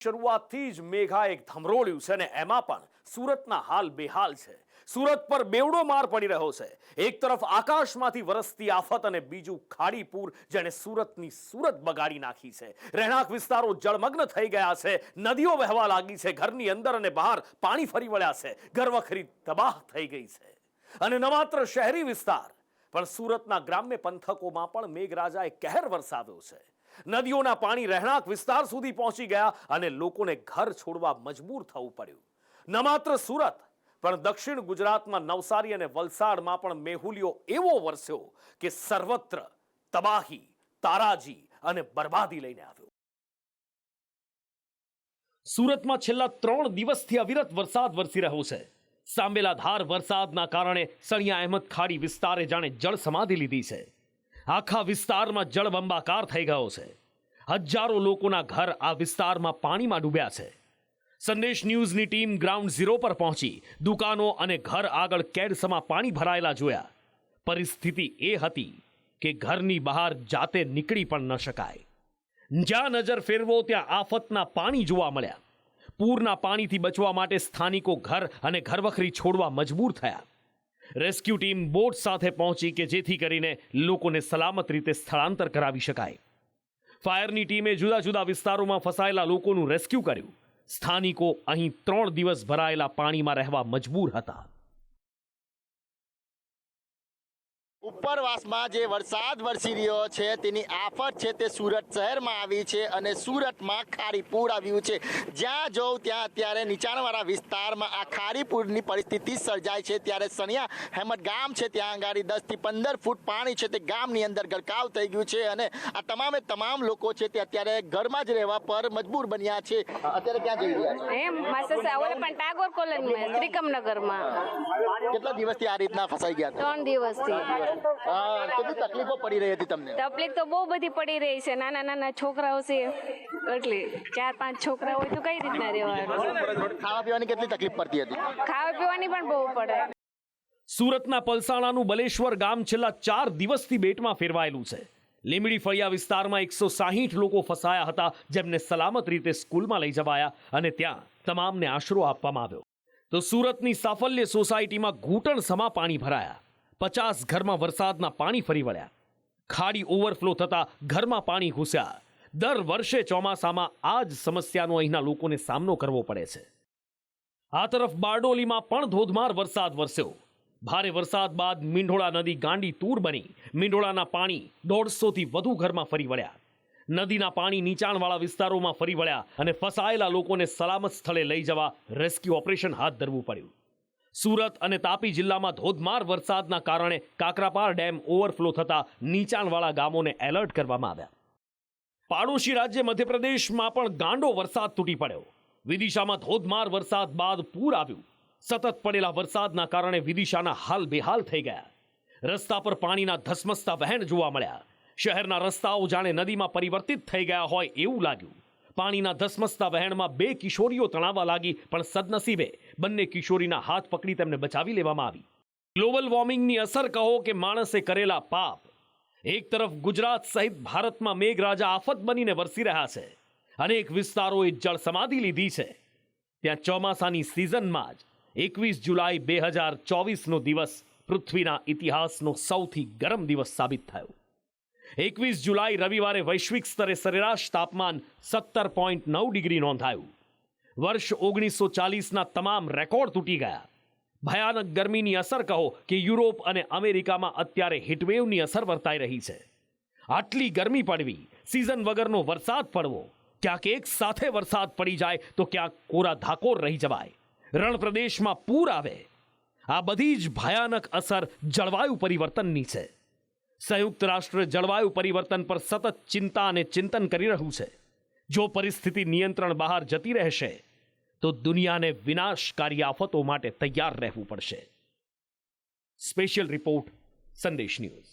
શરૂઆતથી જ મેઘા એક ધમરોળ્યું છે ને એમાં પણ સુરતના હાલ બેહાલ છે। સુરત પર બેવડો માર પડી રહ્યો છે। એક તરફ આકાશમાંથી વરસતી આફત અને બીજું ખાડી પૂર જેણે સુરતની સુરત બગાડી નાખી છે। રહેણાંક વિસ્તારો જળમગ્ન થઈ ગયા છે। નદીઓ વહેવા લાગી છે। ઘરની અંદર અને બહાર પાણી ફરી વળ્યા છે। ઘરવખરી તબાહ થઈ ગઈ છે। અને ન માત્ર શહેરી વિસ્તાર પણ સુરતના ગ્રામ્ય પંથકોમાં પણ મેઘરાજાએ કહેર વરસાવ્યો છે। નદીઓના પાણી રહેણાંક વિસ્તાર સુધી પહોંચી ગયા અને લોકોને ઘર છોડવા મજબૂર થવું પડ્યું। ન માત્ર સુરત પણ દક્ષિણ ગુજરાતમાં નવસારી અને વલસાડમાં પણ મેહુલિયો એવો વરસ્યો કે સર્વત્ર તબાહી, તારાજી અને બરબાદી લઈને આવ્યો। સુરતમાં છેલ્લા 3 દિવસથી અવિરત વરસાદ વરસી રહ્યો છે। સાંબેલાધાર વરસાદના કારણે સણિયા અહેમદ ખાડી વિસ્તારે જાણે જળ સમાધિ લીધી છે। આખા વિસ્તારમાં જળબંબાકાર થઈ ગયો છે। હજારો લોકોના ઘર આ વિસ્તારમાં પાણીમાં ડૂબ્યા છે। સંદેશ ન્યૂઝની ટીમ ગ્રાઉન્ડ ઝીરો પર પહોંચી દુકાનો અને ઘર આગળ કેડસમાં પાણી ભરાયેલા જોયા। પરિસ્થિતિ એ હતી કે ઘરની બહાર જાતે નીકળી પણ ન શકાય। જ્યાં નજર ફેરવો ત્યાં આફતના પાણી જોવા મળ્યા। પૂરના પાણીથી બચવા માટે સ્થાનિકો ઘર અને ઘરવખરી છોડવા મજબૂર થયા। રેસ્ક્યુ ટીમ બોટ સાથે પહોંચી કે જેથી કરીને લોકોને સલામત રીતે સ્થળાંતર કરાવી શકાય। ફાયરની ટીમે જુદા જુદા વિસ્તારોમાં ફસાયેલા લોકોનું રેસ્ક્યુ કર્યું। સ્થાનિકો અહીં 3 દિવસ ભરાયેલા પાણીમાં રહેવા મજબૂર હતા। ઉપરવાસમાં જે વરસાદ વરસી રહ્યો છે તેની આફત છે તે સુરત શહેરમાં આવી છે અને સુરતમાં ખાડીપુર આવ્યું છે। જ્યાં જોઉં ત્યાં અત્યારે નીચાણવાળા વિસ્તારમાં આ ખાડીપુરની પરિસ્થિતિ સર્જાય છે। ત્યારે સણિયા અહેમદ ગામ છે ત્યાં આગળ 10 થી 15 ફૂટ પાણી છે તે ગામની અંદર ગરકાવ થઈ ગયું છે અને આ તમામ લોકો છે તે અત્યારે ઘરમાં જ રહેવા પર મજબૂર બન્યા છે। અત્યારે ક્યાં જઈ રહ્યા છે? પણ ટાગોર કોલોનીમાં ત્રિકમનગરમાં। કેટલા દિવસથી આ રીતના ફસાઈ ગયા હતા? 3 દિવસથી। કેટલી તકલીફો પડી રહી હતી તમને? તકલીફ તો બહુ બધી પડી રહી છે। નાના છોકરાઓ છે એટલે 4-5 છોકરા હોય તો કઈ રીતના રહેવાનું? ખાવા પીવાની કેટલી તકલીફ પડતી હતી? ખાવા પીવાની પણ બહુ પડે। સુરતના પલસાણાનું બલેશ્વર ગામ છેલ્લા 4 દિવસથી બેટમાં ફેરવાયેલું છે। લીમડી ફળિયા વિસ્તારમાં 160 લોકો ફસાયા હતા જેમને સલામત રીતે સ્કૂલમાં લઈ જવાયા અને ત્યાં તમામને આશરો આપવામાં આવ્યો। તો સુરતની સાફલ્ય સોસાયટીમાં ઘૂંટણ સમા પાણી ભરાયા। 50 ઘરમાં વરસાદના પાણી ફરી વળ્યા। ખાડી ઓવરફ્લો થતા ઘરમાં પાણી ઘૂસ્યા। દર વર્ષે ચોમાસામાં આ જ સમસ્યાનો અહીંના લોકોને સામનો કરવો પડે છે। આ તરફ બારડોલીમાં પણ ધોધમાર વરસાદ વરસ્યો। ભારે વરસાદ બાદ મીંઢોળા નદી ગાંડી તૂર બની। મીંઢોળાના પાણી 150 થી વધુ ઘરમાં ફરી વળ્યા। નદીના પાણી નીચાણવાળા વિસ્તારોમાં ફરી વળ્યા અને ફસાયેલા લોકોને સલામત સ્થળે લઈ જવા રેસ્ક્યુ ઓપરેશન હાથ ધરવું પડ્યું। સુરત અને તાપી જિલ્લામાં ધોધમાર વરસાદના કારણે કાકરાપાર ડેમ ઓવરફ્લો થતા નીચાણવાળા ગામોને એલર્ટ કરવામાં આવ્યા। પાડોશી રાજ્ય મધ્યપ્રદેશમાં પણ ગાંડો વરસાદ તૂટી પડ્યો। વિદિશામાં ધોધમાર વરસાદ બાદ પૂર આવ્યું। સતત પડેલા વરસાદના કારણે વિદિશાના હાલ બેહાલ થઈ ગયા। રસ્તા પર પાણીના ધસમસતા વહેણ જોવા મળ્યા। શહેરના રસ્તાઓ જાણે નદીમાં પરિવર્તિત થઈ ગયા હોય એવું લાગ્યું। પાણીના ધસમસતા વહેણમાં 2 કિશોરીઓ તણાવવા લાગી પણ સદનસીબે બંને કિશોરીના હાથ પકડી તેમને બચાવી લેવામાં આવી। ગ્લોબલ વોર્મિંગની અસર કહો કે માણસે કરેલા પાપ। એક તરફ ગુજરાત સહિત ભારતમાં મેઘરાજા આફત બનીને વરસી રહ્યા છે। અનેક વિસ્તારોએ જળ સમાધિ લીધી છે। ત્યાં ચોમાસાની સિઝનમાં જ 21 જુલાઈ 2024નો દિવસ પૃથ્વીના ઇતિહાસનો સૌથી ગરમ દિવસ સાબિત થયો। 21 જુલાઈ રવિવારે વૈશ્વિક સ્તરે સરેરાશ તાપમાન 17.9 ડિગ્રી નોંધાયું। વર્ષ 1940ના તમામ રેકોર્ડ તૂટી ગયા। ભયાનક ગરમીની અસર કહો કે યુરોપ અને અમેરિકામાં અત્યારે હીટવેવની અસર વર્તાઈ રહી છે। આટલી ગરમી પડવી, સિઝન વગરનો વરસાદ પડવો, ક્યાંક એક સાથે વરસાદ પડી જાય તો ક્યાંક કોરા ધાકોર રહી જવાય, રણ પ્રદેશમાં પૂર આવે, આ બધી જ ભયાનક અસર જળવાયુ પરિવર્તનની છે। સંયુક્ત રાષ્ટ્ર જળવાયુ પરિવર્તન પર સતત ચિંતા અને ચિંતન કરી રહ્યું છે। જો પરિસ્થિતિ નિયંત્રણ બહાર જતી રહેશે તો દુનિયાને વિનાશકારી આફતો માટે તૈયાર રહેવું પડશે। સ્પેશિયલ રિપોર્ટ, સંદેશ ન્યૂઝ।